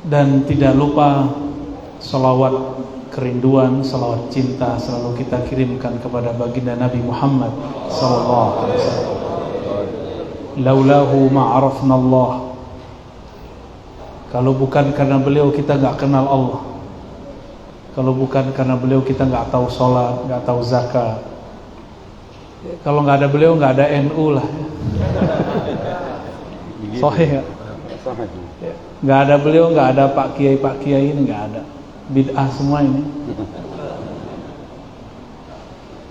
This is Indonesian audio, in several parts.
Dan tidak lupa salawat kerinduan, salawat cinta selalu kita kirimkan kepada baginda Nabi Muhammad sallallahu alaihi wasallam. Laulahu ma'arafna Allah. Kalau bukan karena beliau kita nggak kenal Allah. Kalau bukan karena beliau kita nggak tahu sholat, nggak tahu zakat. Kalau nggak ada beliau nggak ada NU lah. Sahih ya? Nggak ada beliau nggak ada Pak Kiai ini nggak ada. Bid'ah semua ini.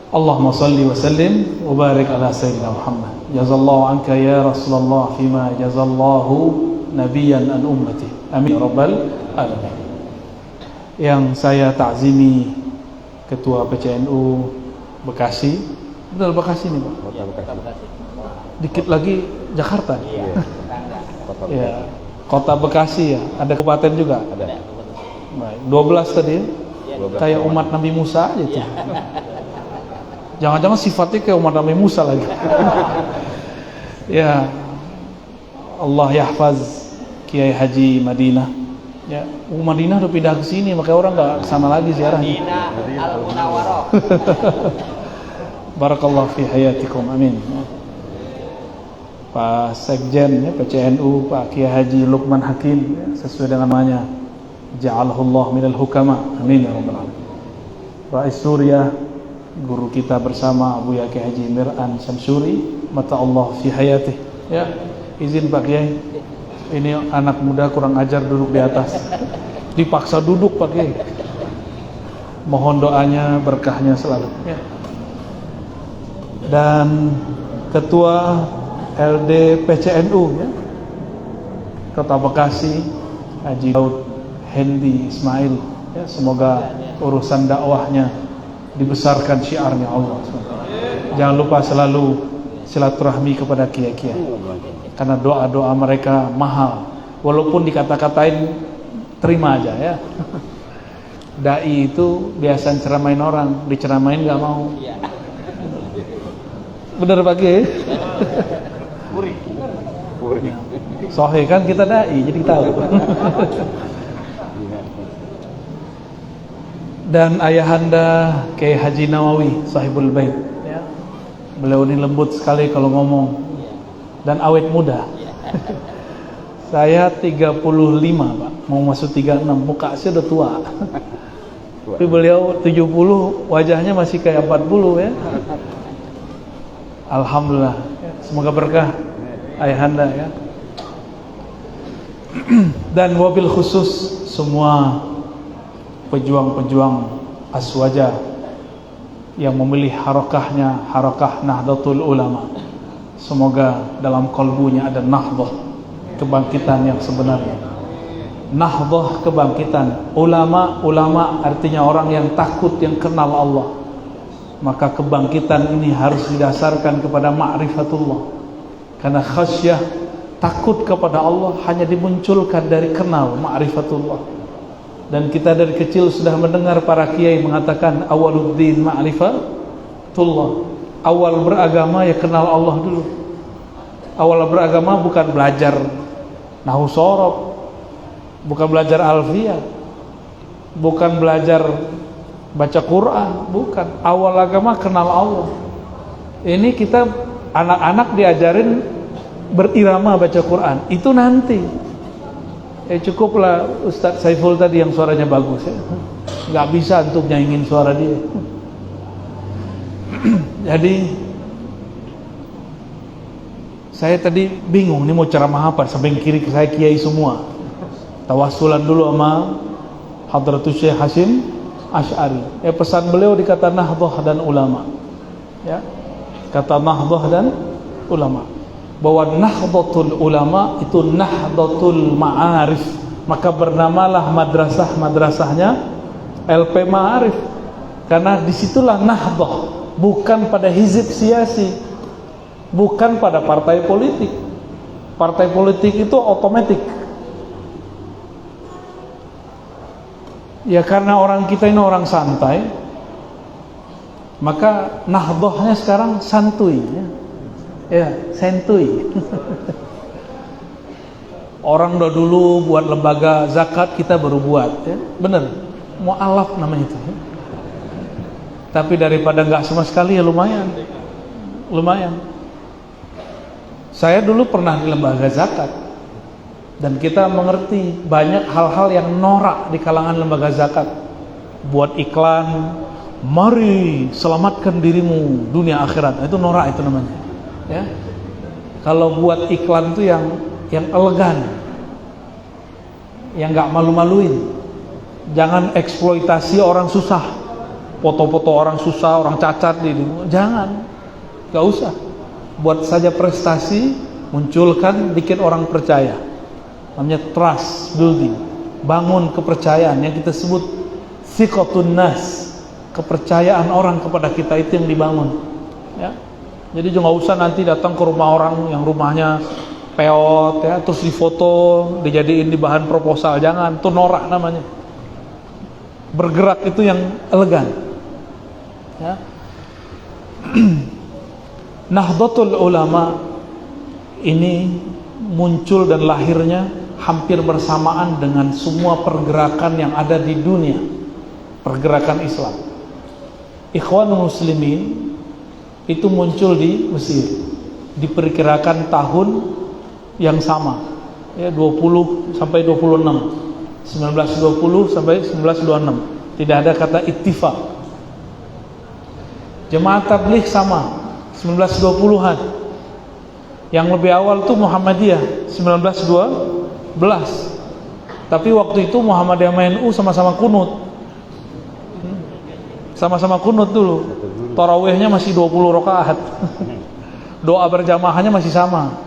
Allahumma salli wa sallim wa barik ala sayyidina Muhammad. Jazallahu anka ya Rasulullah fima jazallahu nabiyan an ummati. Amin ya rabbal alamin. Yang saya ta'zimi Ketua PCNU Bekasi. Betul Bekasi nih Pak? Dikit lagi Jakarta. Ya, Kota Bekasi ya. Ada kabupaten juga? Ada. Baik, 12 tadi ya? Kayak umat Nabi Musa aja tuh. Jangan-jangan sifatnya kayak umat Nabi Musa lagi. Ya, Allah yahfaz Kiai Haji Madinah. Ya, Madinah udah pindah ke sini, makanya orang nggak kesana lagi ziarahnya. Madinah Al-Munawwarah. Barakallahu fi hayatikum, amin. Pak Sekjen ya, PCNU, Pak Kiai Haji Lukman Hakim ya, sesuai dengan namanya. Ja'alahullah minal hukama, amin ya rabbal alamin. Rais Surya, guru kita bersama Abu Kiai Haji Mir'an Syamsuri, mata Allah fi hayatih. Ya, izin Pak Kiai. Ini anak muda kurang ajar duduk di atas. Dipaksa duduk Pak Kiai. Mohon doanya, berkahnya selalu ya. Dan Ketua LD PCNU ya, Kota Bekasi, Haji Daud Hendi Ismail ya, semoga urusan dakwahnya dibesarkan syiarnya Allah. Jangan lupa selalu silaturahmi kepada kiai-kiai, karena doa-doa mereka mahal, walaupun dikata-katain terima aja ya. Dai itu biasa ceramain orang, diceramain nggak mau. Bener Pak Kiai? Sohe kan kita dai, jadi tahu. Dan ayahanda Kiai Haji Nawawi Sahibul Bait ya. Beliau ini lembut sekali kalau ngomong dan awet muda. Saya 35 Pak, mau masuk 36, muka saya udah tua. Tapi beliau 70, wajahnya masih kayak 40 ya. Alhamdulillah, semoga berkah ayahanda ya. Dan wabil khusus semua pejuang-pejuang aswaja yang memilih harakahnya, harakah Nahdlatul Ulama. Semoga dalam kalbunya ada nahdah, kebangkitan yang sebenarnya. Nahdah, kebangkitan. Ulama artinya orang yang takut, yang kenal Allah. Maka kebangkitan ini harus didasarkan kepada ma'rifatullah. Karena khasyah, takut kepada Allah hanya dimunculkan dari kenal ma'rifatullah. Dan kita dari kecil sudah mendengar para kiai mengatakan awaluddin ma'rifatullah. Awal beragama ya kenal Allah dulu. Awal beragama bukan belajar nahwu shorof, bukan belajar alfiyah, bukan belajar baca Quran, bukan. Awal agama kenal Allah. Ini kita anak-anak diajarin berirama baca Quran. Itu nanti. Cukuplah Ustadz Saiful tadi yang suaranya bagus ya. Nggak bisa untuk nyaingin suara dia. Jadi saya tadi bingung nih mau ceramah apa. Samping kiri saya kiai semua. Tawasulan dulu sama Hadratus Syekh Hasyim Asy'ari. Pesan beliau dikata nahdah dan ulama. Ya. Kata nahdah dan ulama. Bahwa nahdlatul ulama itu nahdlatul ma'arif, maka bernamalah madrasahnya LP Ma'arif, karena disitulah nahdah, bukan pada hizib siasi, bukan pada partai politik. Partai politik itu otomatis ya, karena orang kita ini orang santai, maka nahdahnya sekarang santuy ya. Ya, sentui. Orang udah dulu buat lembaga zakat, kita baru buat, ya. Bener, mu'alaf namanya itu, ya. Tapi daripada nggak sama sekali ya lumayan. Saya dulu pernah di lembaga zakat, dan kita mengerti banyak hal-hal yang norak di kalangan lembaga zakat. Buat iklan, mari selamatkan dirimu dunia akhirat, itu norak itu namanya, ya. Kalau buat iklan itu yang elegan, yang nggak malu-maluin. Jangan eksploitasi orang susah, foto-foto orang susah, orang cacat jangan, nggak usah. Buat saja prestasi, munculkan, bikin orang percaya. Namanya trust building, bangun kepercayaan yang kita sebut thiqatun nas, kepercayaan orang kepada kita, itu yang dibangun, ya. Jadi juga nggak usah nanti datang ke rumah orang yang rumahnya peot, ya, terus difoto, dijadiin di bahan proposal. Jangan, itu norak namanya. Bergerak itu yang elegan, ya. Nahdlatul Ulama ini muncul dan lahirnya hampir bersamaan dengan semua pergerakan yang ada di dunia, pergerakan Islam. Ikhwanul Muslimin itu muncul di Mesir, diperkirakan tahun yang sama, ya, 20 sampai 26, 1920 sampai 1926. Tidak ada kata ittifaq. Jemaah tabligh sama, 1920-an. Yang lebih awal tuh Muhammadiyah 1912. Tapi waktu itu Muhammadiyah MNU sama-sama kunut. Sama-sama kunut dulu. Tarawihnya masih 20 rakaat. Doa berjamaahnya masih sama.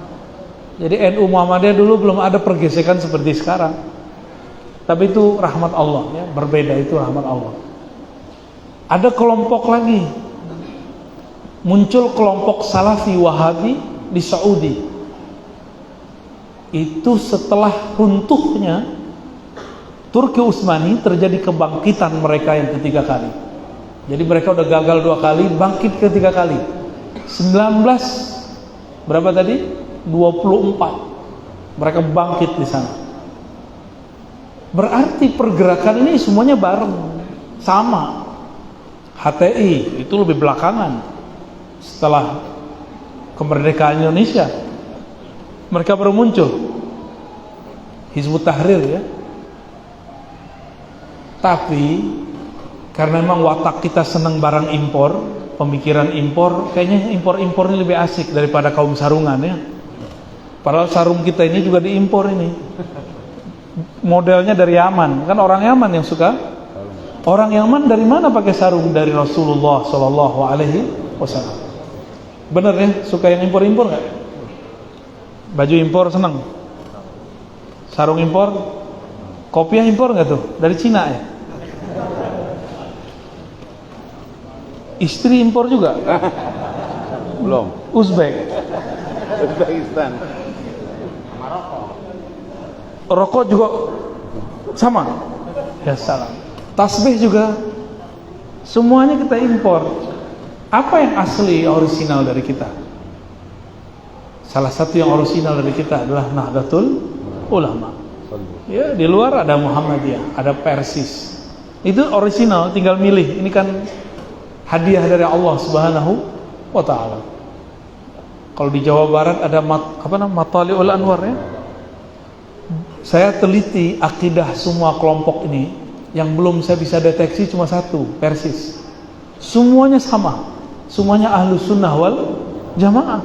Jadi NU Muhammadiyah dulu belum ada pergesekan seperti sekarang. Tapi itu rahmat Allah, ya, berbeda, itu rahmat Allah. Ada kelompok lagi, muncul kelompok Salafi Wahabi di Saudi. Itu setelah runtuhnya Turki Utsmani terjadi kebangkitan mereka yang ketiga kali. Jadi mereka udah gagal 2 kali, bangkit ketiga kali. 19 berapa tadi? 24. Mereka bangkit di sana. Berarti pergerakan ini semuanya bareng, sama. HTI itu lebih belakangan, setelah kemerdekaan Indonesia. Mereka baru muncul. Hizbut Tahrir, ya. Tapi karena memang watak kita senang barang impor, pemikiran impor, kayaknya impor-impor ini lebih asik daripada kaum sarungan, ya. Padahal sarung kita ini juga diimpor ini. Modelnya dari Yaman, kan orang Yaman yang suka. Orang Yaman dari mana pakai sarung? Dari Rasulullah Shallallahu Alaihi Wasallam. Bener ya, suka yang impor-impor nggak? Baju impor seneng, sarung impor, kopiah impor nggak tuh? Dari Cina ya? Istri impor juga? Belum. Uzbek. Uzbekistan. Rokok juga sama. Ya salam. Tasbih juga. Semuanya kita impor. Apa yang asli, orisinal dari kita? Salah satu yang orisinal dari kita adalah Nahdlatul Ulama. Ya, di luar ada Muhammadiyah, ada Persis. Itu orisinal, tinggal milih. Ini kan hadiah dari Allah Subhanahu wa taala. Kalau di Jawa Barat ada Matali'ul Anwar, ya. Saya teliti akidah semua kelompok ini, yang belum saya bisa deteksi cuma satu, Persis. Semuanya sama. Semuanya Ahlus Sunnah wal Jamaah.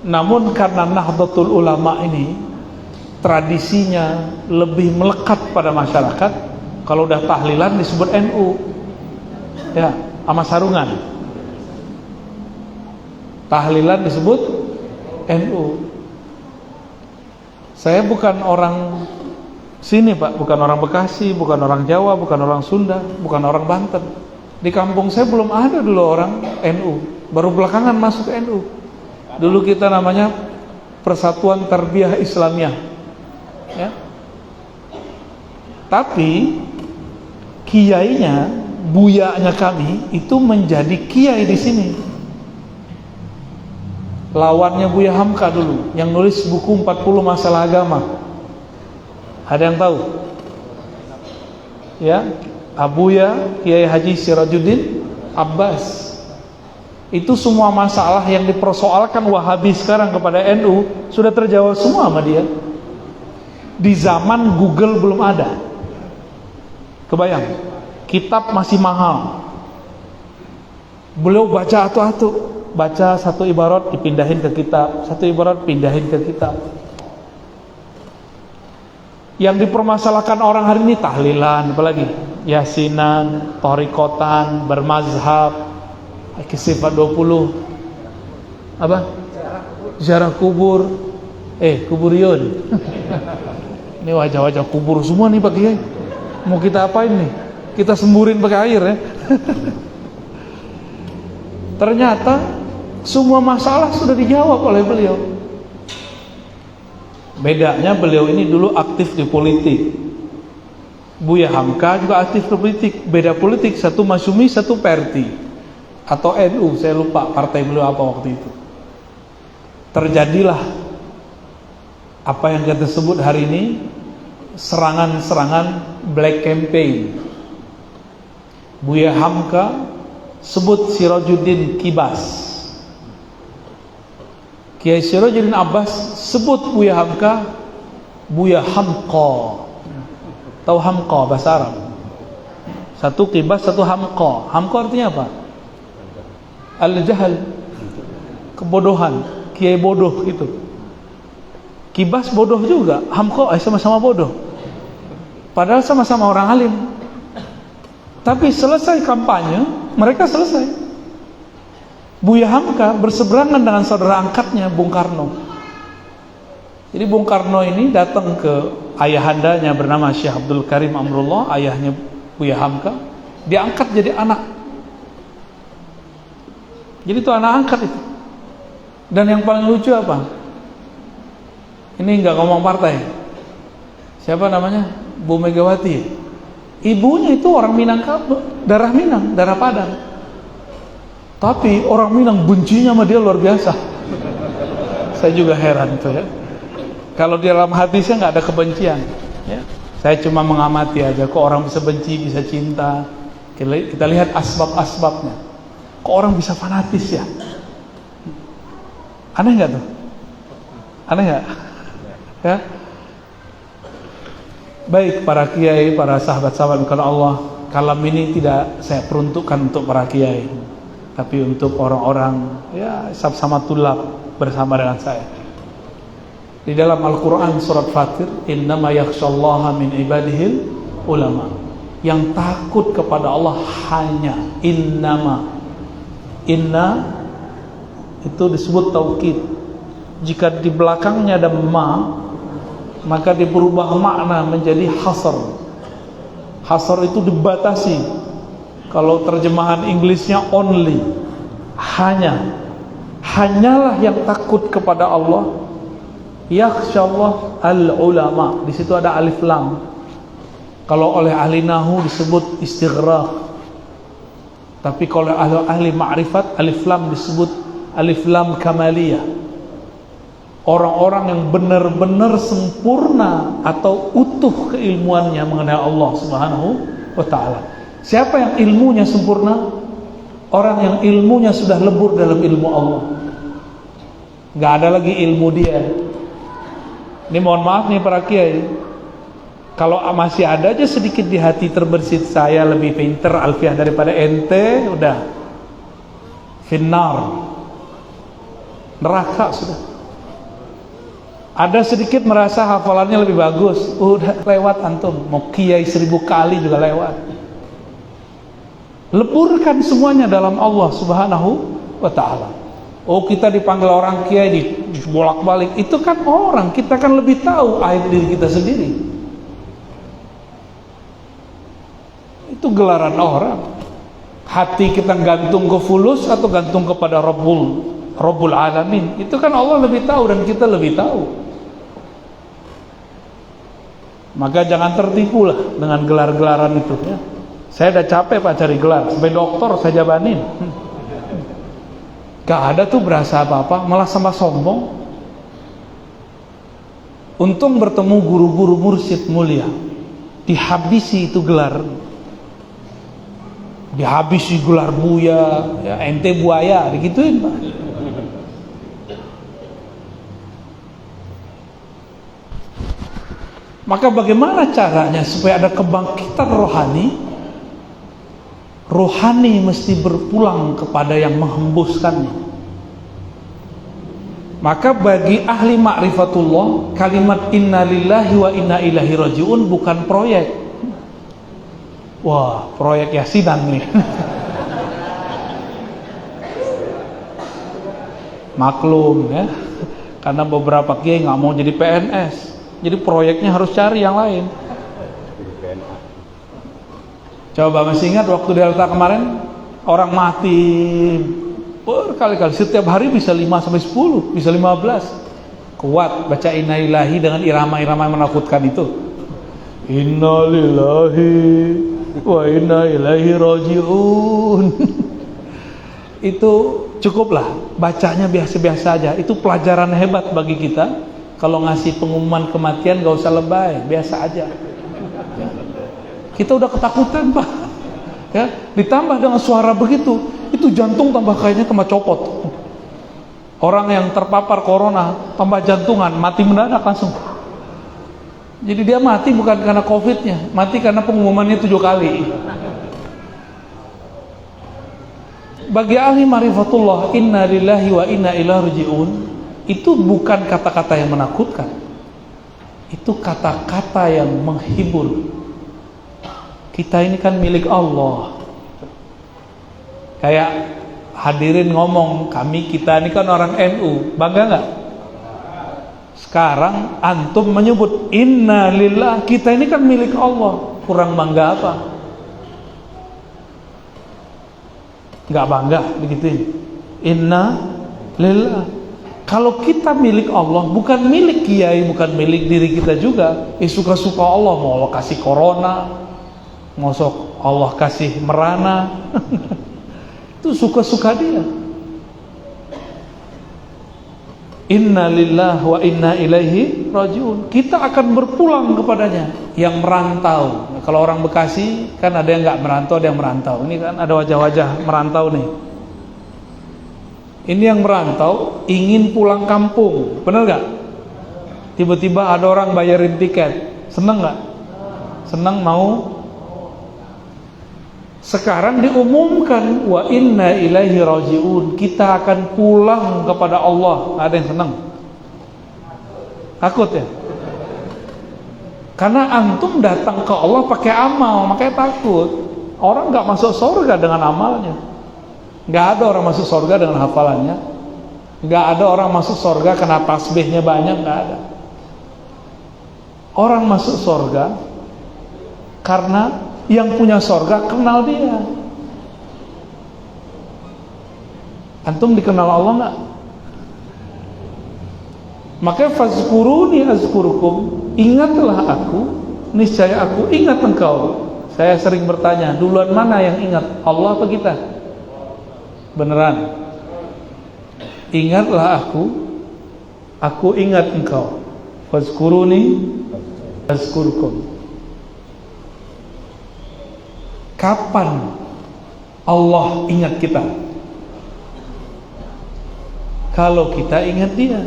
Namun karena Nahdlatul Ulama ini tradisinya lebih melekat pada masyarakat, kalau udah tahlilan disebut NU, ya, sama sarungan. Tahlilan disebut NU. Saya bukan orang sini, Pak, bukan orang Bekasi, bukan orang Jawa, bukan orang Sunda, bukan orang Banten. Di kampung saya belum ada dulu orang NU, baru belakangan masuk ke NU. Dulu kita namanya Persatuan Tarbiyah Islamiyah, ya. Tapi kiainya, buyanya kami itu menjadi kiai di sini. lawannya Buya Hamka dulu, yang nulis buku 40 masalah agama. Ada yang tahu? Ya, Abuya Kiai Haji Sirajuddin Abbas. Itu semua masalah yang dipersoalkan Wahabi sekarang kepada NU sudah terjawab semua sama dia. Di zaman Google belum ada. Kebayang, kitab masih mahal. Beliau baca atu-atu, baca satu ibarat dipindahin ke kitab, satu ibarat pindahin ke kitab. Yang dipermasalahkan orang hari ini tahlilan, apalagi yasinan, torikotan, bermazhab, sifat 20, apa? Ziarah kubur, kuburiyun. Ini wajah-wajah kubur semua nih Pak Kiai. Mau kita apain nih? Kita semburin pakai air ya. Ternyata semua masalah sudah dijawab oleh beliau. Bedanya beliau ini dulu aktif di politik. Buya Hamka juga aktif di politik. Beda politik, satu Masyumi, satu Perti atau NU, saya lupa partai beliau apa waktu itu. Terjadilah apa yang kita sebut hari ini serangan-serangan black campaign. Buya Hamka sebut Sirajuddin Kibas, Kiai Sirajuddin Abbas sebut Buya Hamka Buya Hamqa. Tahu Hamqa bahasa Arab? Satu Kibas, satu Hamqa. Hamqa artinya apa? Al-jahal, kebodohan, kiai bodoh gitu. Kibas bodoh juga, Hamqa sama-sama bodoh. Padahal sama-sama orang alim. Tapi selesai kampanye, mereka selesai. Buya Hamka berseberangan dengan saudara angkatnya Bung Karno. Jadi Bung Karno ini datang ke ayahandanya bernama Syekh Abdul Karim Amrullah, ayahnya Buya Hamka, diangkat jadi anak. Jadi itu anak angkat itu. Dan yang paling lucu apa? Ini nggak ngomong partai. Siapa namanya? Bu Megawati. Ibunya itu orang Minangkabau, darah Minang, darah Padang. Tapi orang Minang bencinya sama dia luar biasa. Saya juga heran tuh ya. Kalau di dalam hati saya nggak ada kebencian. Ya. Saya cuma mengamati aja. Kok orang bisa benci, bisa cinta. Kita lihat asbab-asbabnya. Kok orang bisa fanatis ya? Aneh nggak tuh? Aneh nggak? Ya. Baik para kiai, para sahabat-sahabat karena Allah, kalam ini tidak saya peruntukkan untuk para kiai, tapi untuk orang-orang ya sama tulab bersama dengan saya. Di dalam Al-Quran surat Fatir, innama yakhshallaha min ibadihil ulama. Yang takut kepada Allah hanya innama. Inna itu disebut taukid. Jika di belakangnya ada ma, maka berubah makna menjadi hasar. Hasar itu dibatasi. Kalau terjemahan Inggrisnya only, hanya. Hanyalah yang takut kepada Allah. Yakhsyallah al-ulama. Di situ ada alif lam. Kalau oleh ahli nahu disebut istighraq. Tapi kalau ahli ma'rifat, alif lam disebut alif lam kamaliyah. Orang-orang yang benar-benar sempurna atau utuh keilmuannya mengenai Allah Subhanahu wa ta'ala. Siapa yang ilmunya sempurna? Orang yang ilmunya sudah lebur dalam ilmu Allah. Gak ada lagi ilmu dia. Ini mohon maaf nih para kiai, kalau masih ada aja sedikit di hati terbersit saya lebih pinter alfiah daripada ente, udah finnar, neraka sudah. Ada sedikit merasa hafalannya lebih bagus, udah lewat antum. Mau kiai 1000 kali juga lewat. Leburkan semuanya dalam Allah Subhanahu wa ta'ala. Oh, kita dipanggil orang kiai dibolak-balik, itu kan orang, kita kan lebih tahu aib diri kita sendiri. Itu gelaran orang. Hati kita gantung ke fulus atau gantung kepada Rabbul Alamin, itu kan Allah lebih tahu dan kita lebih tahu. Maka jangan tertipu lah dengan gelar-gelaran itu ya. Saya udah capek Pak cari gelar, sampai doktor saya jabanin. Gak ada tuh berasa apa-apa, malah sama sombong. Untung bertemu guru-guru mursyid mulia, dihabisi itu gelar, dihabisi gelar buya, ya, ente buaya, digituin Pak. Maka bagaimana caranya supaya ada kebangkitan rohani? Rohani mesti berpulang kepada yang menghembuskannya. Maka bagi ahli ma'rifatullah, kalimat inna lillahi wa inna ilaihi raji'un bukan proyek. Wah, proyek yasinan nih. Maklum ya, karena beberapa kiai nggak mau jadi PNS, jadi proyeknya harus cari yang lain. Coba masih ingat waktu Delta kemarin, orang mati berkali-kali, setiap hari bisa 5-10, bisa 15. Kuat baca inna lillahi dengan irama-irama yang menakutkan itu. Inna lillahi wa inna ilaihi raji'un. Itu cukuplah, bacanya biasa-biasa aja. Itu pelajaran hebat bagi kita. Kalau ngasih pengumuman kematian gak usah lebay, biasa aja. Kita udah ketakutan Pak ya, ditambah dengan suara begitu, itu jantung tambah kayaknya tambah copot. Orang yang terpapar corona tambah jantungan, mati mendadak langsung. Jadi dia mati bukan karena COVID-nya, mati karena pengumumannya 7 kali. Bagi ahli ma'rifatullah, inna lillahi wa inna ilaihi raji'un, itu bukan kata-kata yang menakutkan, itu kata-kata yang menghibur. Kita ini kan milik Allah. Kayak hadirin ngomong, kita ini kan orang NU, bangga nggak? Sekarang antum menyebut inna lillah, kita ini kan milik Allah, kurang bangga apa? Nggak bangga begituin. Inna lillah. Kalau kita milik Allah, bukan milik kiai, bukan milik diri kita juga. Suka-suka Allah, mau Allah kasih corona, mosok Allah kasih merana. Itu suka-suka dia. Inna lillahi wa inna ilaihi raji'un. Kita akan berpulang kepadanya. Yang merantau, kalau orang Bekasi kan ada yang nggak merantau, ada yang merantau. Ini kan ada wajah-wajah merantau nih. Ini yang merantau ingin pulang kampung, benar nggak? Tiba-tiba ada orang bayarin tiket, seneng nggak? Seneng mau. Sekarang diumumkan wa inna ilaihi raji'un, kita akan pulang kepada Allah. Ada yang senang? Takut ya? Karena antum datang ke Allah pakai amal, makanya takut. Orang nggak masuk surga dengan amalnya, nggak ada orang masuk surga dengan hafalannya, nggak ada orang masuk surga karena tasbihnya banyak, nggak ada. Orang masuk surga karena yang punya surga kenal dia. Antum dikenal Allah nggak? Makanya fazkuruni azkurukum, ingatlah aku, niscaya aku ingat engkau. Saya sering bertanya, duluan mana yang ingat, Allah apa kita? Beneran. Ingatlah aku ingat engkau. Fazkuruni azkurukum. Kapan Allah ingat kita? Kalau kita ingat dia.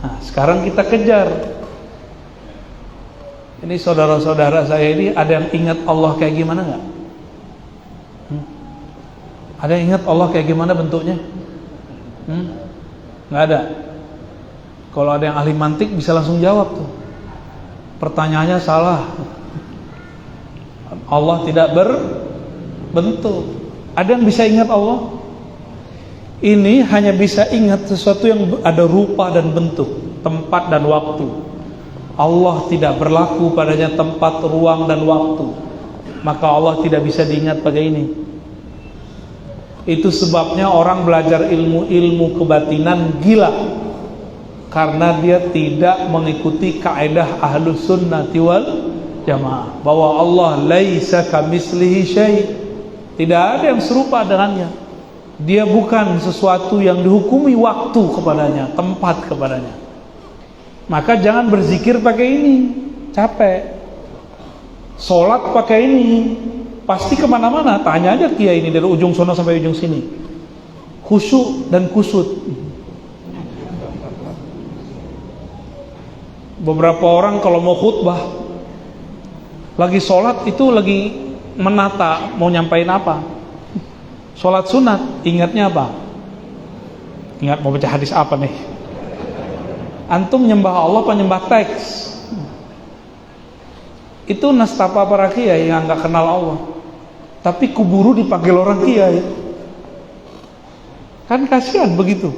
Nah, sekarang kita kejar. Ini saudara-saudara saya ini, ada yang ingat Allah kayak gimana nggak? Ada yang ingat Allah kayak gimana bentuknya? Nggak ada. Kalau ada yang ahli mantik bisa langsung jawab tuh. Pertanyaannya salah. Allah tidak berbentuk. Ada yang bisa ingat Allah? Ini hanya bisa ingat sesuatu yang ada rupa dan bentuk, tempat dan waktu. Allah tidak berlaku padanya tempat, ruang dan waktu. Maka Allah tidak bisa diingat pakai ini. Itu sebabnya orang belajar ilmu kebatinan gila, karena dia tidak mengikuti kaidah ahlus sunnati wal jamaah, bahwa Allah laisa kamitslihi syai', tidak ada yang serupa dengannya. Dia bukan sesuatu yang dihukumi waktu kepadanya, tempat kepadanya. Maka jangan berzikir pakai ini, capek. Sholat pakai ini, pasti kemana-mana. Tanya aja kiai ini dari ujung sono sampai ujung sini. Khusyuk dan kusut. Beberapa orang kalau mau khutbah, lagi sholat itu lagi menata mau nyampain apa. Sholat sunat, ingatnya apa? Ingat mau baca hadis apa nih? Antum nyembah Allah apa nyembah teks? Itu nastapa para kiai yang nggak kenal Allah, tapi kuburu dipanggil orang kiai. Kan kasihan begitu.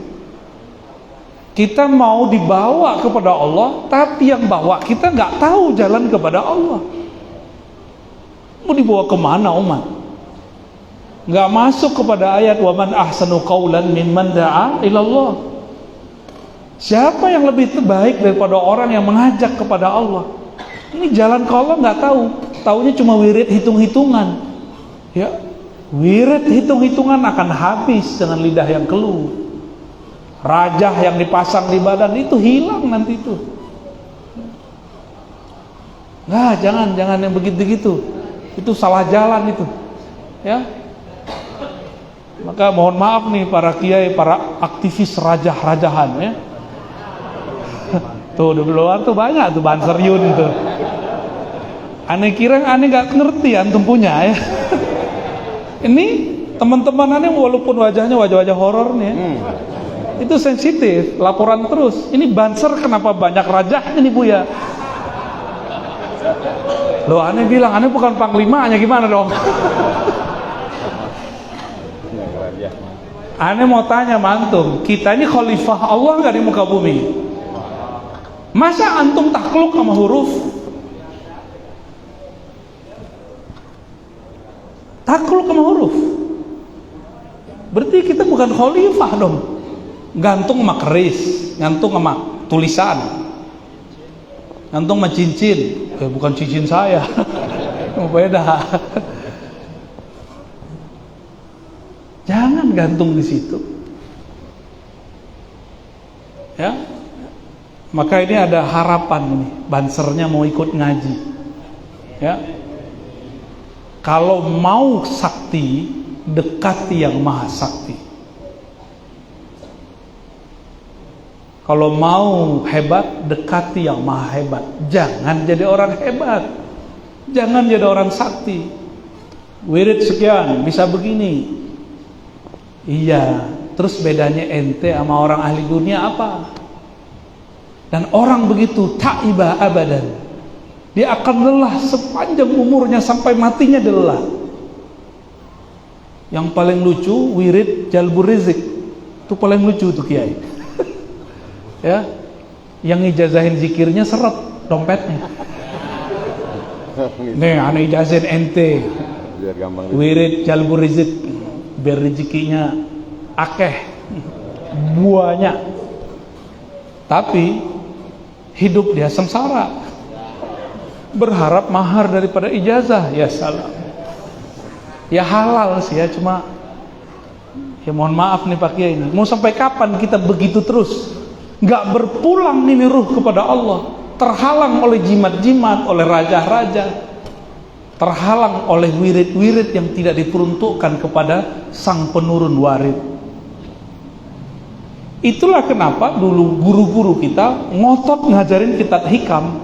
Kita mau dibawa kepada Allah, tapi yang bawa kita nggak tahu jalan kepada Allah. Mau dibawa kemana umat? Nggak masuk kepada ayat waman ahsanu qaulan mimman da'a ilallah. Siapa yang lebih baik daripada orang yang mengajak kepada Allah? Ini jalan ke Allah nggak tahu, taunya cuma wirid hitung-hitungan. Ya, wirid hitung-hitungan akan habis dengan lidah yang keluh. Rajah yang dipasang di badan itu hilang nanti itu. Nah, jangan yang begitu-gitu. Itu salah jalan itu. Ya. Maka mohon maaf nih para kiai, para aktivis rajah-rajahan ya. Tuh di luar tuh banyak tuh Banser Yun tuh. Aneh kira aneh nggak ngerti antum punya ya. Ini teman-teman aneh walaupun wajahnya wajah-wajah horor nih ya. Itu sensitif, laporan terus. Ini Banser kenapa banyak rajahnya nih Buya? Loh aneh bilang aneh bukan panglimanya, gimana dong? Aneh mau tanya mantum, kita ini khalifah Allah nggak di muka bumi? Masa antum takluk sama huruf? Takluk sama huruf? Berarti kita bukan khalifah dong. Gantung sama keris, gantung sama tulisan, gantung sama cincin. Bukan cincin saya. Beda. Jangan gantung di situ. Ya. Maka ini ada harapan nih, Bansernya mau ikut ngaji. Ya. Kalau mau sakti, dekati yang maha sakti. Kalau mau hebat, dekati yang maha hebat. Jangan jadi orang hebat. Jangan jadi orang sakti. Wirid sekian, bisa begini. Iya, terus bedanya ente sama orang ahli dunia apa? Dan orang begitu ta'iba abadan. Dia akan lelah sepanjang umurnya sampai matinya dia lelah. Yang paling lucu wirid jalbur rizq. Itu paling lucu tuh kiai. Ya, yang ijazahin zikirnya seret dompetnya. Nih, aneh ijazahin ente. Biar gampang. Wirid jalbur rizq, biar rezekinya akeh, buahnya. Tapi hidup dia sengsara. Berharap mahar daripada ijazah, ya salah. Ya halal sih ya, cuma ya mohon maaf nih Pak Kiai ini. Mau sampai kapan kita begitu terus? Nggak berpulang ini ruh kepada Allah, terhalang oleh jimat-jimat, oleh raja-raja, terhalang oleh wirid-wirid yang tidak diperuntukkan kepada sang penurun warid. Itulah kenapa dulu guru-guru kita ngotot ngajarin kitab hikam,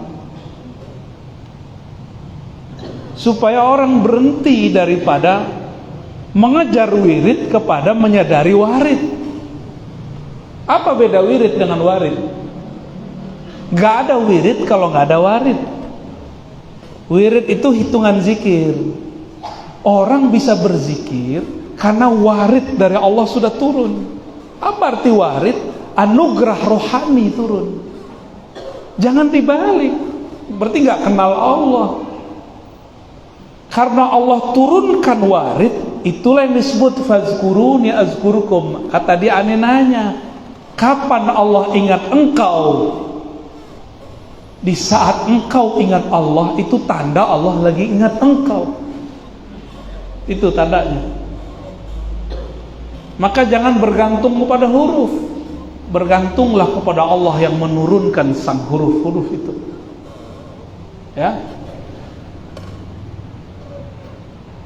supaya orang berhenti daripada mengejar wirid kepada menyadari warid. Apa beda wirid dengan warid? Gak ada wirid kalau gak ada warid. Wirid itu hitungan zikir. Orang bisa berzikir karena warid dari Allah sudah turun. Apa arti warid? Anugerah rohani turun. Jangan dibalik. Berarti gak kenal Allah. Karena Allah turunkan warid, itulah yang disebut fazkuruni azkurukum. Kata dia, aneh nanya, kapan Allah ingat engkau? Di saat engkau ingat Allah, itu tanda Allah lagi ingat engkau. Itu tandanya. Maka jangan bergantung kepada huruf, bergantunglah kepada Allah yang menurunkan sang huruf-huruf itu. Ya,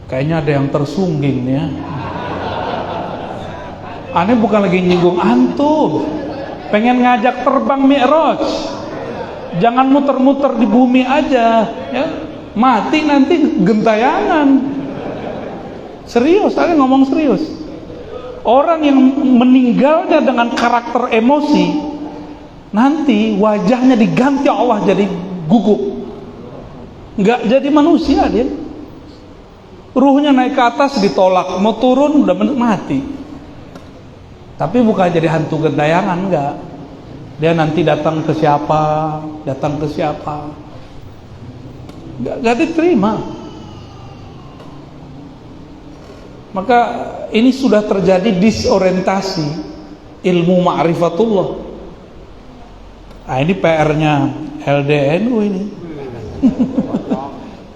kayaknya ada yang tersungging nih ya. Aneh bukan lagi nyinggung antum, pengen ngajak terbang Mi'raj. Jangan muter-muter di bumi aja, ya. Mati nanti gentayangan. Serius, saya ngomong serius. Orang yang meninggalnya dengan karakter emosi, nanti wajahnya diganti Allah jadi gugup. Nggak jadi manusia dia. Ruhnya naik ke atas ditolak, mau turun udah mati. Tapi bukan jadi hantu gentayangan, enggak. Dia nanti datang ke siapa, enggak diterima. Maka ini sudah terjadi disorientasi ilmu ma'rifatullah. Nah, ini PR-nya LDNU ini.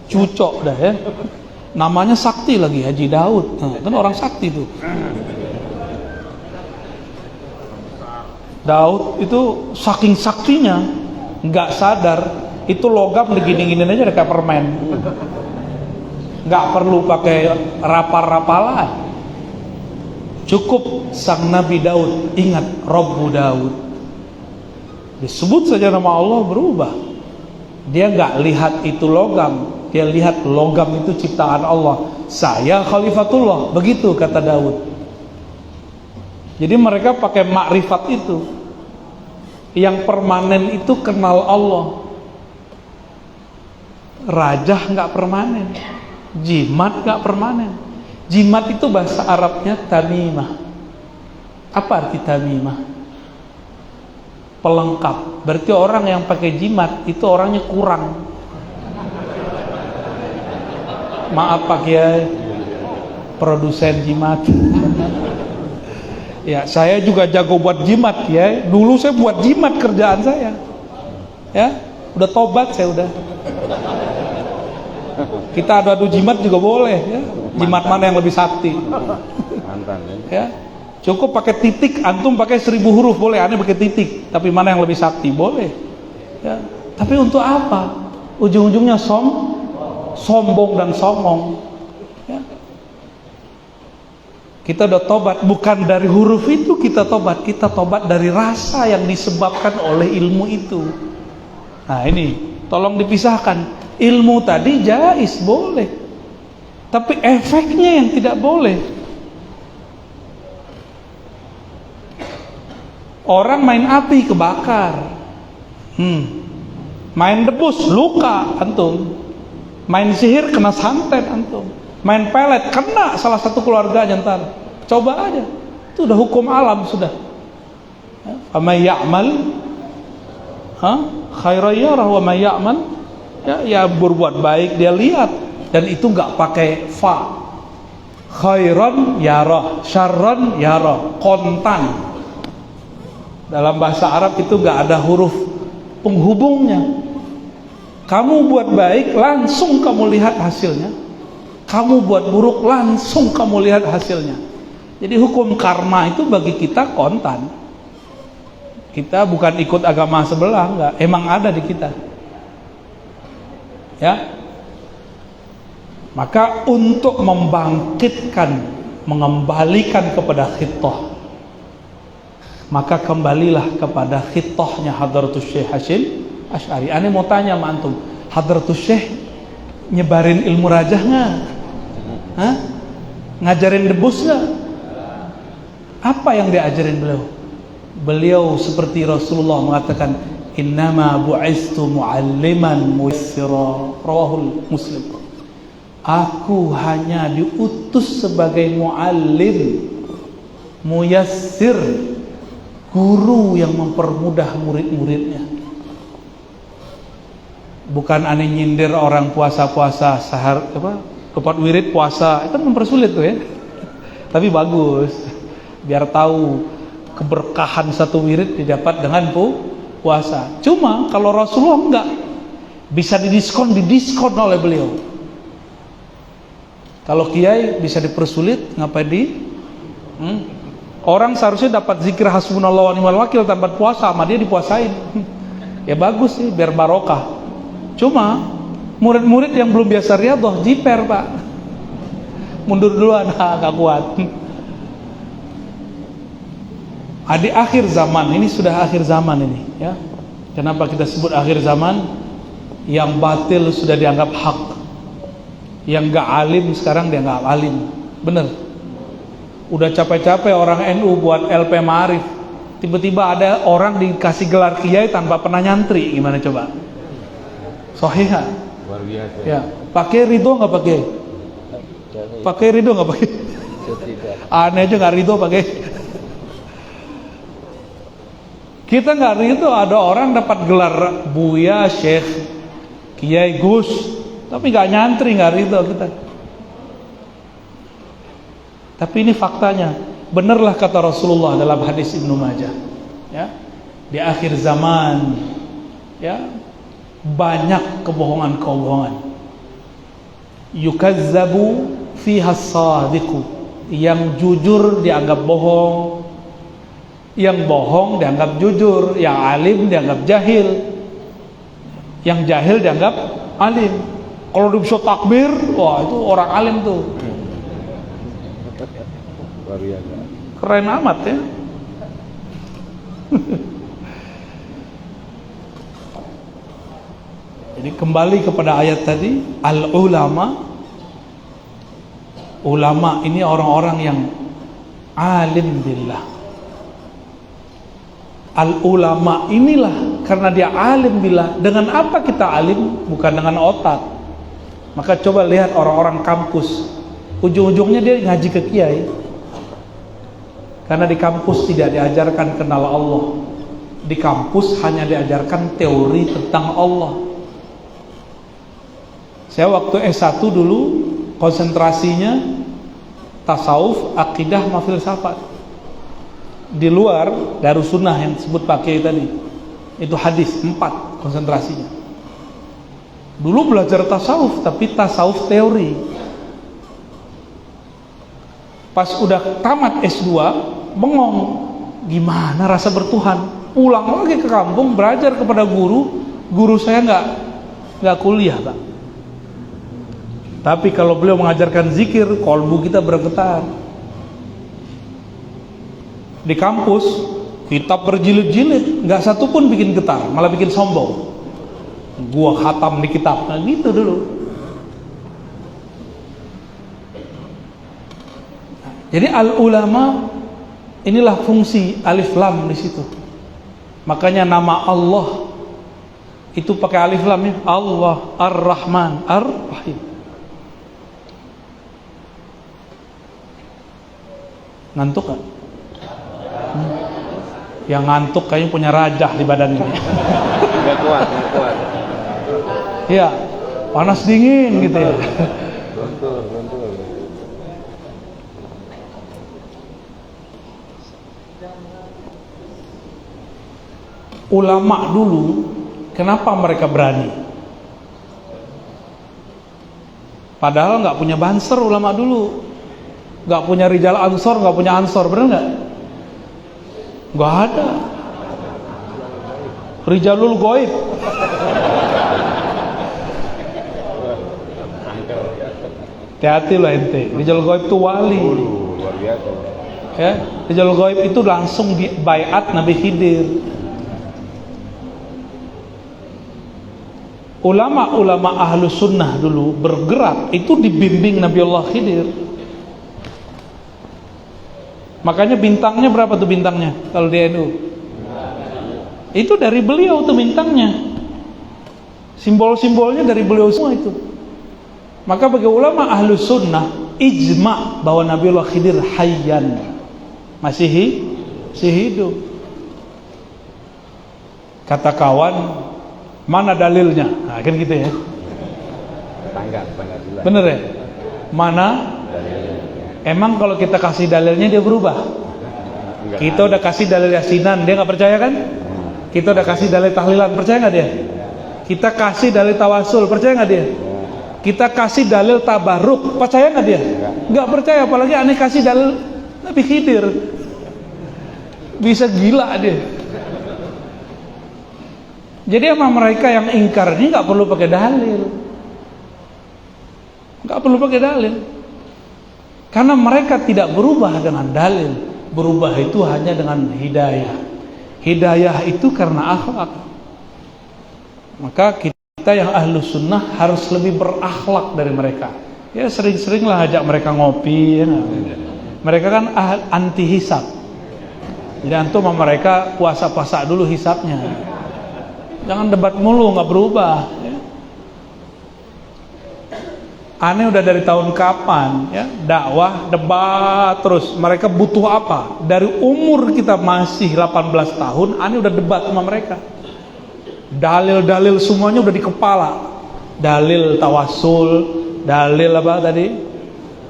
Cucok dah ya. Namanya sakti lagi, Haji Daud. Nah, kan orang sakti tuh. Daud itu saking saktinya nggak sadar itu logam digini-giniin aja kayak permen, nggak perlu pakai rapal-rapalan. Cukup sang Nabi Daud ingat Rabbu Daud, disebut saja nama Allah berubah. Dia nggak lihat itu logam, dia lihat logam itu ciptaan Allah. Saya khalifatullah, begitu kata Daud. Jadi mereka pakai makrifat itu. Yang permanen itu kenal Allah. Rajah nggak permanen, jimat nggak permanen. Jimat itu bahasa Arabnya tamimah. Apa arti tamimah? Pelengkap. Berarti orang yang pakai jimat itu orangnya kurang. Maaf Pak Kiai, produsen jimat. Ya, saya juga jago buat jimat ya. Dulu saya buat jimat kerjaan saya. Ya, udah tobat saya udah. Kita adu-adu jimat juga boleh ya. Jimat mana yang lebih sakti? Mantan ya. Cukup pakai titik, antum pakai 1000 huruf boleh, aneh pakai titik. Tapi mana yang lebih sakti? Boleh. Ya. Tapi untuk apa? Ujung-ujungnya sombong dan songong. Kita udah tobat, bukan dari huruf itu kita tobat dari rasa yang disebabkan oleh ilmu itu. Nah ini, tolong dipisahkan. Ilmu tadi jais, boleh. Tapi efeknya yang tidak boleh. Orang main api kebakar. Main debus, luka antum. Main sihir kena santet antum. Main pelet kena salah satu keluarga ntar. Coba aja, itu udah hukum alam sudah. Amay ya'mal khairan yarah wa may ya'mal ya berbuat baik dia lihat, dan itu nggak pakai fa. Khairan yarah, syarran yarah, kontan. Dalam bahasa Arab itu nggak ada huruf penghubungnya. Kamu buat baik langsung kamu lihat hasilnya. Kamu buat buruk langsung kamu lihat hasilnya. Jadi hukum karma itu bagi kita kontan. Kita bukan ikut agama sebelah, enggak. Emang ada di kita. Ya. Maka untuk membangkitkan, mengembalikan kepada khittah, maka kembalilah kepada khittahnya Hadratus Syekh Hasyim Asy'ari. Aneh mau tanya sama antum, Hadratus Syekh nyebarin ilmu rajah nggak? Hah? Ngajarin debus nggak? Apa yang diajarin beliau? Beliau seperti Rasulullah mengatakan, innama bu'istu mu'alliman muyassira, rawahul Muslim. Aku hanya diutus sebagai muallim, muyassir, guru yang mempermudah murid-muridnya. Bukan aneh nyindir orang puasa-puasa sahar tepat wirid puasa, itu kan mempersulit tuh ya. Tapi bagus, biar tahu keberkahan satu wirid didapat dengan puasa. Cuma kalau Rasulullah enggak, bisa didiskon oleh beliau. Kalau kiai bisa dipersulit, ngapain Orang seharusnya dapat zikir hasbunallah wa ni'mal wakil tanpa puasa, sama dia dipuasain. Ya bagus sih, biar barokah. Cuma murid-murid yang belum biasa riyadhah jiper, Pak. Mundur duluan, gak kuat. Di akhir zaman, ini sudah akhir zaman ini, ya. Kenapa kita sebut akhir zaman? Yang batil sudah dianggap hak. Yang gak alim sekarang dianggap alim. Bener. Udah capek-capek orang NU buat LP Ma'arif, tiba-tiba ada orang dikasih gelar kiai tanpa pernah nyantri. Gimana coba? Sahih nggak? Luar biasa. Ya, pakai ridho nggak pakai? Pakai ridho nggak pakai? Aneh aja nggak ridho pakai. Kita nggak ridho ada orang dapat gelar Buya, Syekh, Kiai, Gus, tapi nggak nyantri, nggak ridho kita. Tapi ini faktanya, benarlah kata Rasulullah dalam hadis Ibnu Majah, ya, di akhir zaman, ya, banyak kebohongan-kebohongan. Yukazzabu fiha as-sadiqu, yang jujur dianggap bohong, yang bohong dianggap jujur, yang alim dianggap jahil, yang jahil dianggap alim. Kalau dia bisa takbir, wah itu orang alim tuh. Keren amat ya. Jadi kembali kepada ayat tadi, al-ulama, ulama ini orang-orang yang alim billah. Al-ulama inilah karena dia alim billah. Dengan apa kita alim? Bukan dengan otak. Maka coba lihat orang-orang kampus, ujung-ujungnya dia ngaji ke kiai. Karena di kampus tidak diajarkan kenal Allah. Di kampus hanya diajarkan teori tentang Allah. Saya waktu S1 dulu konsentrasinya tasawuf, akidah, filsafat. Di luar Darussunnah yang disebut pakai tadi, itu hadis 4 konsentrasinya. Dulu belajar tasawuf, tapi tasawuf teori. Pas udah tamat S2, bengong, gimana rasa bertuhan? Pulang lagi ke kampung, belajar kepada guru saya nggak kuliah, Pak. Tapi kalau beliau mengajarkan zikir, kolbu kita bergetar. Di kampus, kitab berjilid-jilid, nggak satu pun bikin getar, malah bikin sombong. Gua khatam di kitab, nah gitu dulu. Jadi al-ulama, inilah fungsi alif lam di situ. Makanya nama Allah itu pakai alif lam ya. Allah Ar-Rahman Ar-Rahim. Ngantuk kan? Yang ngantuk kayaknya punya rajah di badan ini. Nggak kuat. Iya, panas dingin gitu ya. Betul. Ulama dulu, kenapa mereka berani? Padahal nggak punya banser ulama dulu, nggak punya rijal ansor, nggak punya ansor, bener nggak? Nggak ada. Rijalul goib. Hati-hati lah ente. Rijalul goib itu wali. Luar biasa. Ya, Rijalul goib itu langsung di baiat Nabi Khidir. Ulama-ulama ahlu sunnah dulu bergerak itu dibimbing Nabi Allah Khidir. Makanya bintangnya berapa tuh bintangnya kalau di NU? Itu dari beliau tuh bintangnya. Simbol-simbolnya dari beliau semua itu. Maka bagi ulama ahlu sunnah ijma bahwa Nabi Allah Khidir hayyan, masih hidup. Kata kawan, mana dalilnya? Nah, kan gitu ya. Tetangga bilang. Bener ya? Mana? Emang kalau kita kasih dalilnya dia berubah? Enggak. Kita udah kasih dalil yasinan, dia nggak percaya kan? Kita udah kasih dalil tahlilan, percaya nggak dia? Kita kasih dalil tawasul, percaya nggak dia? Kita kasih dalil tabarruk, percaya nggak dia? Nggak percaya, apalagi aneh kasih dalil Nabi Khidir. Bisa gila dia. Jadi sama mereka yang ingkar ini nggak perlu pakai dalil, nggak perlu pakai dalil, karena mereka tidak berubah dengan dalil. Berubah itu hanya dengan hidayah. Hidayah itu karena akhlak. Maka kita yang ahlu sunnah harus lebih berakhlak dari mereka. Ya sering-seringlah ajak mereka ngopi ya. Mereka kan anti hisab. Jadi antum sama mereka puasa-puasa dulu hisabnya. Jangan debat mulu, nggak berubah ya. Aneh udah dari tahun kapan ya, dakwah, debat terus. Mereka butuh apa? Dari umur kita masih 18 tahun, aneh udah debat sama mereka. Dalil-dalil semuanya udah di kepala. Dalil tawasul, dalil apa tadi?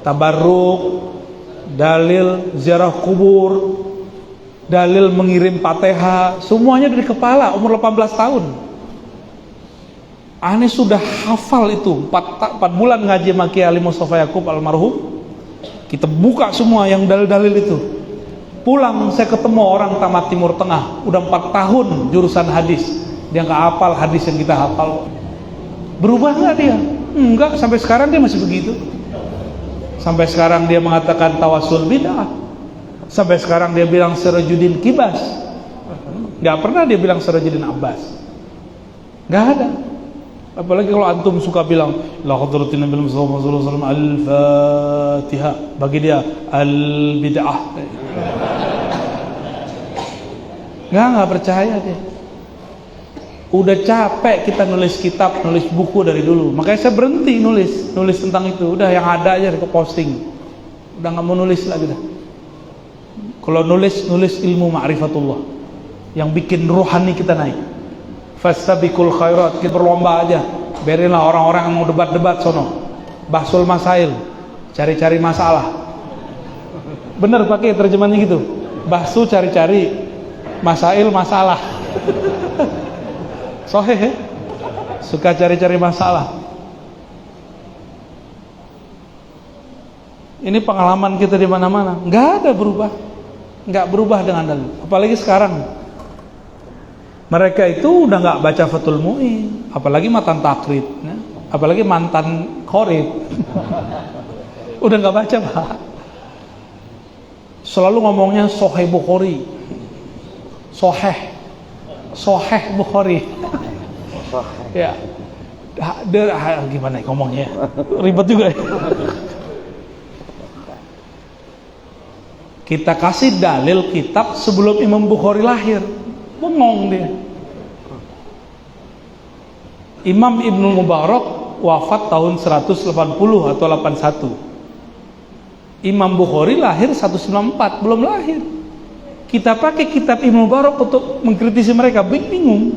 Tabarruk, dalil ziarah kubur, dalil mengirim Fatihah, semuanya udah di kepala umur 18 tahun. Aneh sudah hafal itu 4 bulan ngaji sama Kiai Ali Mustafa Yakub almarhum. Kita buka semua yang dalil-dalil itu. Pulang saya ketemu orang tamat Timur Tengah, udah 4 tahun jurusan hadis. Dia nggak hafal hadis yang kita hafal. Berubah nggak dia? Enggak, sampai sekarang dia masih begitu. Sampai sekarang dia mengatakan tawasul bid'ah. Sampai sekarang dia bilang Sirajuddin Kibas. Nggak pernah dia bilang Sirajuddin Abbas. Nggak ada. Apalagi kalau antum suka bilang la hadratin Nabi Muhammad sallallahu alaihi wasallam al-Fatihah, bagi dia al-bid'ah. Nggak percaya dia. Udah capek kita nulis kitab, nulis buku dari dulu. Makanya saya berhenti nulis tentang itu. Udah yang ada aja ke posting. Udah nggak mau nulis lagi dah. Kalau nulis ilmu ma'rifatullah yang bikin rohani kita naik. Fastabiqul khairat, kita berlomba aja. Biarinlah orang-orang yang mau debat-debat sono. Bahsul masail, cari-cari masalah. Bener pakai terjemahannya gitu. Bahsu cari-cari, masail masalah. Sahih ya? Suka cari-cari masalah. Ini pengalaman kita di mana-mana. Nggak ada berubah, nggak berubah dengan dalil. Apalagi sekarang. Mereka itu udah nggak baca Fathul Mu'in, apalagi mantan takrib, ya? Apalagi mantan khorib, udah nggak baca Pak. Selalu ngomongnya Sahih Bukhari, Sahih Bukhari, ya. Gimana ngomongnya? Ribet juga. Ya? Kita kasih dalil kitab sebelum Imam Bukhari lahir. Bengong dia. Imam Ibnu Mubarak wafat tahun 180 atau 81. Imam Bukhari lahir 194, belum lahir. Kita pakai kitab Ibnu Mubarak untuk mengkritisi mereka, bingung.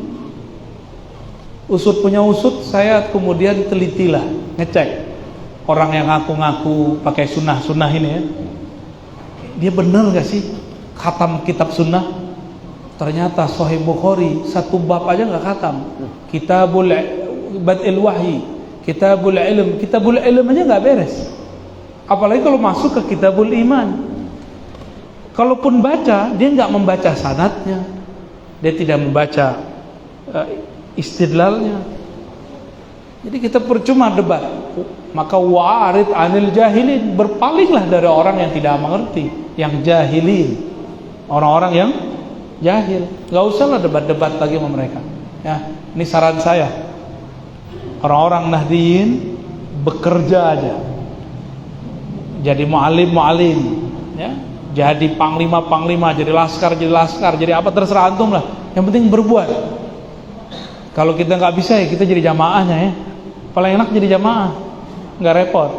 Usut punya usut, saya kemudian telitilah, ngecek orang yang ngaku-ngaku pakai sunnah ini ya. Dia benar gak sih khatam kitab sunnah? Ternyata Sahih Bukhari satu bab aja nggak khatam. Kitabul Bad'il Wahyi, Kitabul Ilm aja nggak beres. Apalagi kalau masuk ke Kitabul Iman. Kalaupun baca, dia nggak membaca sanadnya, dia tidak membaca istidlalnya. Jadi kita percuma debat. Maka wa'arid anil jahilin, berpalinglah dari orang yang tidak mengerti, yang jahilin, orang-orang yang jahil. Gak usahlah debat-debat lagi sama mereka ya. Ini saran saya, orang-orang Nahdiyin bekerja aja, jadi mu'alim ya, jadi panglima, jadi laskar, jadi apa terserah antum lah, yang penting berbuat. Kalau kita nggak bisa ya kita jadi jamaahnya ya, paling enak jadi jamaah, nggak repot.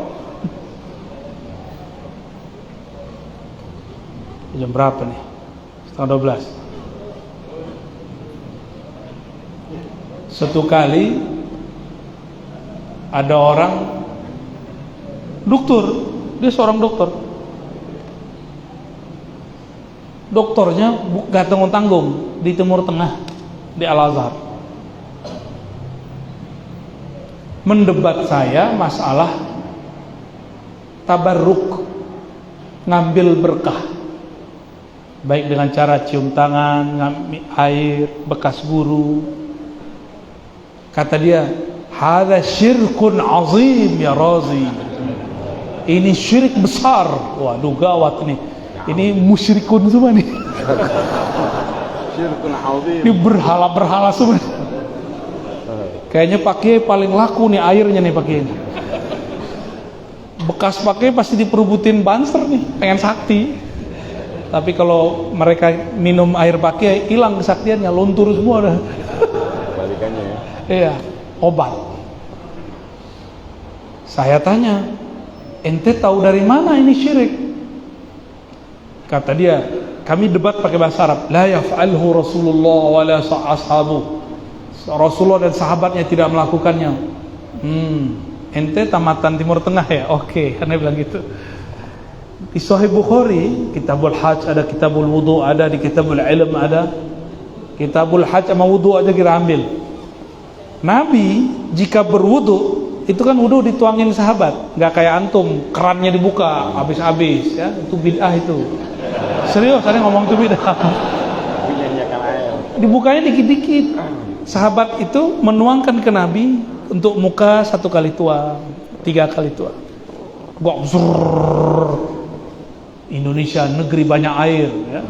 Jam berapa nih? 11:30. Satu kali ada orang dokter, dia seorang dokter. Dokternya gak tanggung-tanggung di Timur Tengah, di Al-Azhar. Mendebat saya masalah tabarruk, ngambil berkah baik dengan cara cium tangan, ngambil air bekas guru. Kata dia, hadza syirkun azim ya Razi. Ini syirik besar. Waduh, gawat nih. Ini musyrikun semua nih. Syirkun azim. Ini berhala-berhala semua. Kayaknya pakai paling laku nih airnya nih pakai ini. Bekas pakai pasti diperebutin banser nih, pengen sakti. Tapi kalau mereka minum air pakai hilang kesaktiannya, luntur semua dah. Balikannya ya. Iya, obat. Saya tanya, ente tahu dari mana ini syirik? Kata dia, kami debat pakai bahasa Arab. La yaf'alhu Rasulullah wa la ashabu. Rasulullah dan sahabatnya tidak melakukannya. Ente tamatan Timur Tengah ya? Oke, karena bilang gitu. Di Sahih Bukhari, Kitabul Hajj ada, Kitabul Wudu ada, di Kitabul Ilm ada. Kitabul Hajj sama wudu aja kita ambil. Nabi jika berwudu, itu kan wudu dituangin sahabat, nggak kayak antum, kerannya dibuka habis-habis ya, itu bid'ah itu. Serius, saya ngomong itu bid'ah. Dibukanya dikit-dikit. Sahabat itu menuangkan ke Nabi untuk muka 1 kali tuang, 3 kali tuang. Indonesia negeri banyak air ya.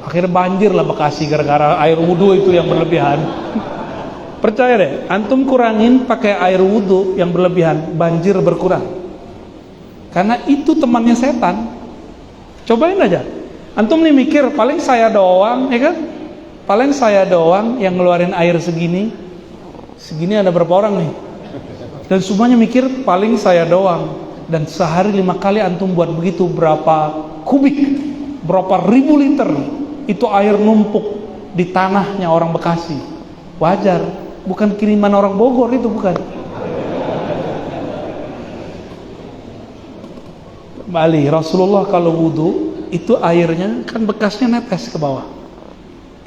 Akhirnya banjir lah Bekasi gara-gara air wudu itu yang berlebihan. Percaya deh, antum kurangin pakai air wudu yang berlebihan, banjir berkurang. Karena itu temannya setan. Cobain aja. Antum nih mikir, paling saya doang, ya kan? Paling saya doang yang ngeluarin air segini. Segini ada berapa orang nih? Dan semuanya mikir paling saya doang. Dan sehari 5 kali antum buat begitu, berapa kubik, berapa ribu liter itu air numpuk di tanahnya orang Bekasi. Wajar, bukan kiriman orang Bogor itu, bukan. Kembali, Rasulullah kalau wudu itu airnya kan bekasnya netes ke bawah.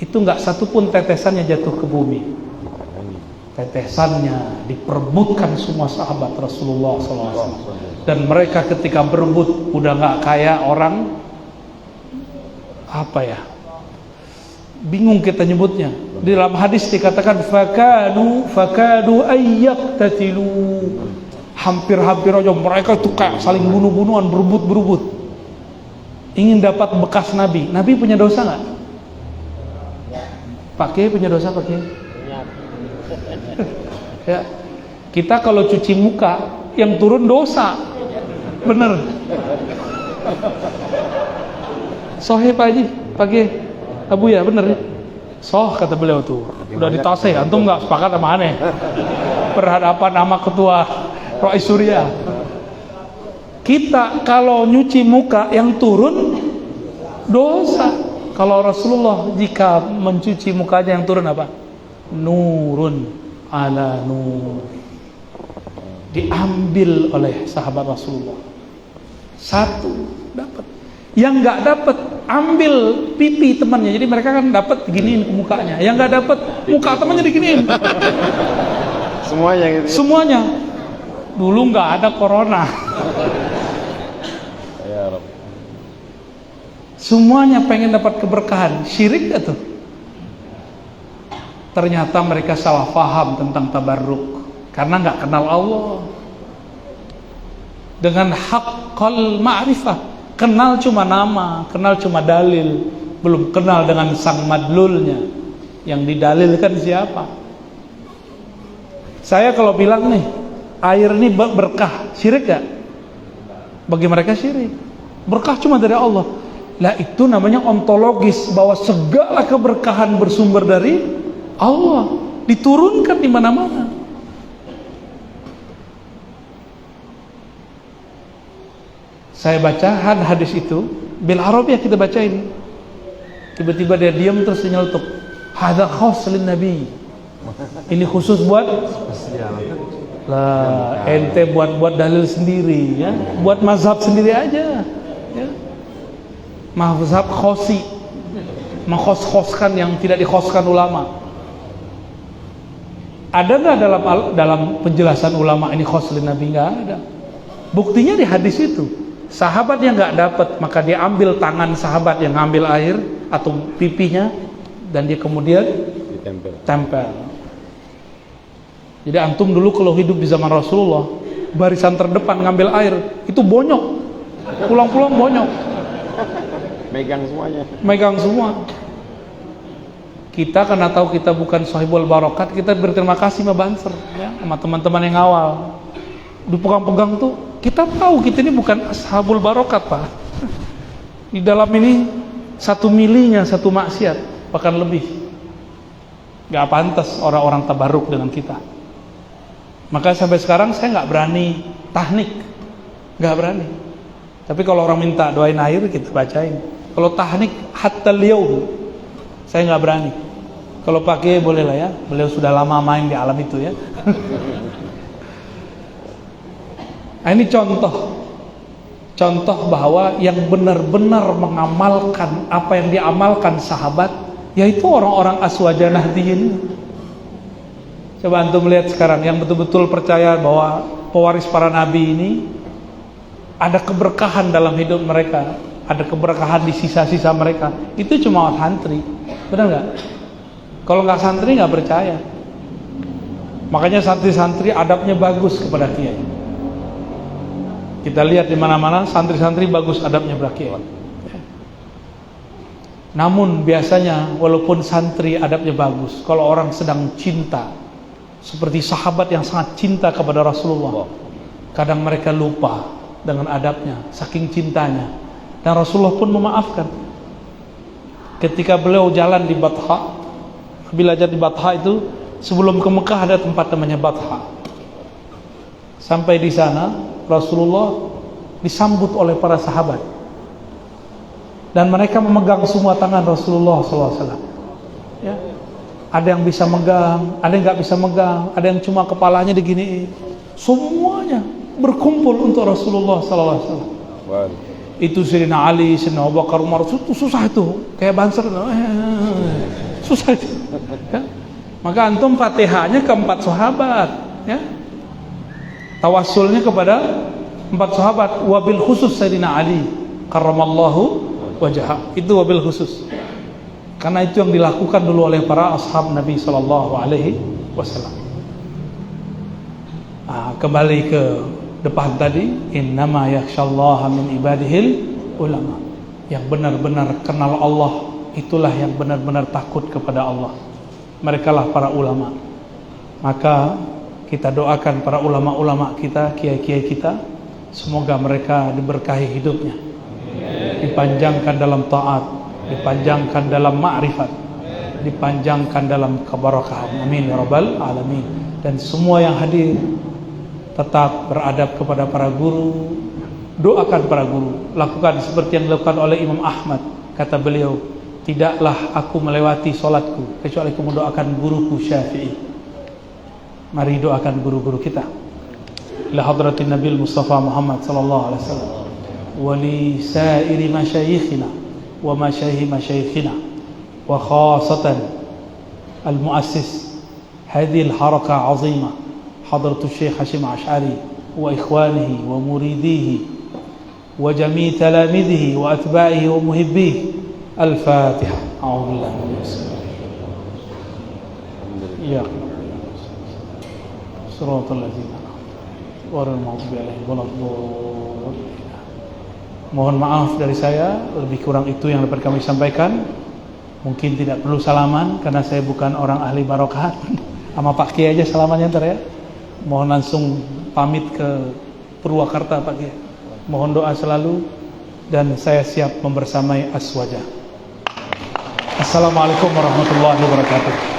Itu nggak satu pun tetesannya jatuh ke bumi. Tetesannya diperebutkan semua sahabat Rasulullah SAW. Dan mereka ketika berebut udah nggak kayak orang apa ya? Bingung kita nyebutnya. Di dalam hadis dikatakan fakadu ayyaqtatilu. Hampir-hampir aja mereka itu kayak saling bunuh-bunuhan, berebut-berebut. Ingin dapat bekas Nabi. Nabi punya dosa nggak? Pakai punya dosa pakai? Ya. Kita kalau cuci muka yang turun dosa. Bener. Sohe Pak Haji, pakai Abu ya, bener ya? Soh kata beliau tuh. Udah ditase, antum nggak sepakat sama aneh. Berhadapan sama ketua Rois Surya. Kita kalau nyuci muka yang turun dosa. Kalau Rasulullah jika mencuci mukanya yang turun apa? Nurun ala nur. Diambil oleh sahabat Rasulullah. 1 dapat. Yang nggak dapat, ambil pipi temannya. Jadi mereka kan dapat giniin ke mukanya. Yang nggak dapat, muka temannya diginiin. Semuanya gitu. Semuanya. Dulu nggak ada corona. Ya Rabb. Semuanya pengen dapat keberkahan. Syirik gak tuh? Ternyata mereka salah paham tentang tabarruk karena nggak kenal Allah. Dengan haqqal ma'rifah, kenal cuma nama, kenal cuma dalil, belum kenal dengan sang madlulnya. Yang didalilkan siapa? Saya kalau bilang nih, air ini berkah, syirik gak? Bagi mereka syirik. Berkah cuma dari Allah. Lah itu namanya ontologis, bahwa segala keberkahan bersumber dari Allah, diturunkan di mana-mana. Saya baca hadis itu bil Arabiah, kita baca ini. Tiba-tiba dia diam terus nyeletuk. Hadza khas lin nabi. Ini khusus buat lah, ente buat dalil sendiri ya, buat mazhab sendiri aja ya. Mazhab khosi, menghos-hoskan yang tidak dikhoskan ulama. Ada nggak dalam penjelasan ulama ini khos lin nabi? Nggak ada. Buktinya di hadis itu, sahabat yang nggak dapat, maka dia ambil tangan sahabat yang ngambil air, atau pipinya, dan dia kemudian tempel. Jadi antum dulu kalau hidup di zaman Rasulullah, barisan terdepan ngambil air itu bonyok, pulang-pulang bonyok, megang semua. Kita karena tahu kita bukan sahibul barokat, kita berterima kasih sama Banser ya, sama teman-teman yang awal. Dipegang-pegang tuh, kita tahu kita ini bukan ashabul barokat, Pak. Di dalam ini 1 milinya 1 maksiat, bahkan lebih. Gak pantas orang-orang tabarruk dengan kita. Maka sampai sekarang saya nggak berani tahnik, nggak berani. Tapi kalau orang minta doain air, kita bacain. Kalau tahnik hatta liyaum, saya nggak berani. Kalau pakai boleh lah ya, beliau sudah lama main di alam itu ya. Nah, ini contoh bahwa yang benar-benar mengamalkan apa yang diamalkan sahabat, yaitu orang-orang aswaja nahdiyin. Coba antum melihat sekarang yang betul-betul percaya bahwa pewaris para nabi ini ada keberkahan dalam hidup mereka, ada keberkahan di sisa-sisa mereka. Itu cuma santri, benar nggak? Kalau nggak santri nggak percaya. Makanya santri-santri adabnya bagus kepada kiai. Kita lihat di mana-mana santri-santri bagus adabnya kepada kiai. Namun biasanya walaupun santri adabnya bagus, kalau orang sedang cinta, seperti sahabat yang sangat cinta kepada Rasulullah, kadang mereka lupa dengan adabnya, saking cintanya. Dan Rasulullah pun memaafkan. Ketika beliau jalan di Batha, belajar di Batha itu, sebelum ke Mekah ada tempat namanya Batha. Sampai di sana Rasulullah disambut oleh para sahabat, dan mereka memegang semua tangan Rasulullah SAW. Ya, ada yang bisa megang, ada yang nggak bisa megang, ada yang cuma kepalanya diginiin. Semuanya berkumpul untuk Rasulullah SAW. Itu Sayyidina Ali, Sayyidina Abu Bakar, Umar, itu susah itu, kayak Banser, susah itu. Ya? Maka antum Fatihahnya ke 4 sahabat, ya. Tawassulnya kepada 4 sahabat, wabil khusus Sayyidina Ali karramallahu wajhah. Itu wabil khusus. Karena itu yang dilakukan dulu oleh para ashab Nabi SAW. Kembali ke depan tadi, innama yakhsyallaha min ibadihil ulama. Yang benar-benar kenal Allah, itulah yang benar-benar takut kepada Allah. Merekalah para ulama. Maka kita doakan para ulama-ulama kita, kiai-kiai kita, semoga mereka diberkahi hidupnya, dipanjangkan dalam taat, dipanjangkan dalam ma'rifat, dipanjangkan dalam keberkahan. Amin ya rabbal alamin. Dan semua yang hadir tetap beradab kepada para guru, doakan para guru, lakukan seperti yang dilakukan oleh Imam Ahmad. Kata beliau, tidaklah aku melewati solatku kecuali aku mendoakan guruku Syafi'i. Mari doakan guru-guru kita. Ila hadratin Nabil Mustafa Muhammad sallallahu alaihi wasallam wa li sa'iri masyayikhina wa masyayikh masyayikhina wa khasatan al-muassis hadhihi al-haraka 'azimah حضرة الشيخ هاشم عشعري وإخوانه ومريديه وجميع تلاميذه وأتباعه ومحبيه. الفاتحة. أعوذ بالله من الشيطان الرجيم. صراط الذين غير المغضوب عليهم ولا الضالين. Mohon maaf dari saya, lebih kurang itu yang dapat kami sampaikan. Mungkin tidak perlu salaman karena saya bukan orang ahli barokat. Sama Pak Kiai aja salamannya ntar ya. Mohon langsung pamit ke Purwakarta Pak Kiai. Mohon doa selalu dan saya siap membersamai aswaja. Assalamualaikum warahmatullahi wabarakatuh.